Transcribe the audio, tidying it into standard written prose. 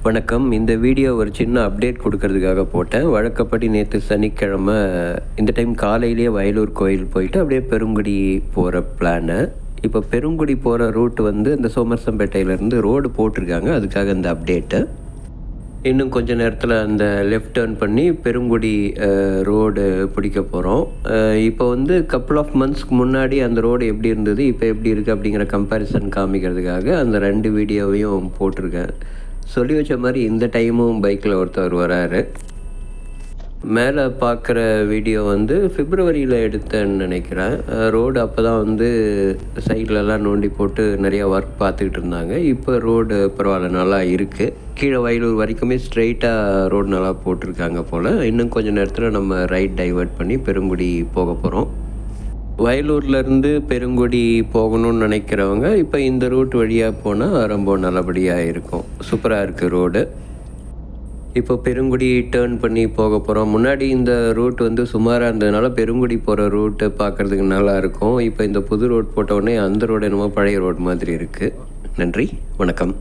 வணக்கம். இந்த வீடியோ ஒரு சின்ன அப்டேட் கொடுக்கறதுக்காக போட்டேன். வழக்கப்படி நேற்று சனிக்கிழமை இந்த டைம் காலையிலேயே வயலூர் கோயில் போயிட்டு அப்படியே பெருங்குடி போகிற பிளானு. இப்போ பெருங்குடி போகிற ரூட் வந்து இந்த சோமர்சம்பேட்டையிலேருந்து ரோடு போட்டிருக்காங்க. அதுக்காக இந்த அப்டேட்டு. இன்னும் கொஞ்சம் நேரத்தில் அந்த லெஃப்ட் டேர்ன் பண்ணி பெருங்குடி ரோடு பிடிக்க போகிறோம். இப்போ வந்து கப்புள் ஆஃப் மந்த்ஸ்க்கு முன்னாடி அந்த ரோடு எப்படி இருந்தது, இப்போ எப்படி இருக்குது அப்படிங்கிற கம்பேரிசன் காமிக்கிறதுக்காக அந்த 2 வீடியோவையும் போட்டிருக்கேன். சொல்லி வச்ச மாதிரி இந்த டைமும் பைக்கில் ஒருத்தர் வராரு. மேலே பார்க்குற வீடியோ வந்து பிப்ரவரியில் எடுத்தேன்னு நினைக்கிறேன். ரோடு அப்போ தான் வந்து சைட்லலாம் நோண்டி போட்டு நிறையா ஒர்க் பார்த்துக்கிட்டு இருந்தாங்க. இப்போ ரோடு பரவாயில்ல, நல்லா இருக்குது. கீழே வயலூர் வரைக்குமே ஸ்ட்ரெயிட்டாக ரோடு நல்லா போட்டிருக்காங்க போல். இன்னும் கொஞ்சம் நேரத்தில் நம்ம ரைட் டைவர்ட் பண்ணி பெருங்குடி போக போகிறோம். வயலூர்லேருந்து பெருங்குடி போகணும்னு நினைக்கிறவங்க இப்போ இந்த ரூட் வழியாக போனால் ரொம்ப நல்லபடியாக இருக்கும். சூப்பராக இருக்குது ரோடு. இப்போ பெருங்குடி டேர்ன் பண்ணி போக போகிறோம். முன்னாடி இந்த ரூட் வந்து சுமாராக இருந்ததுனால பெருங்குடி போகிற ரூட்டு பார்க்குறதுக்கு நல்லாயிருக்கும். இப்போ இந்த புது ரோட் போட்ட உடனே அந்த ரோடு என்னமோ பழைய ரோடு மாதிரி இருக்குது. நன்றி, வணக்கம்.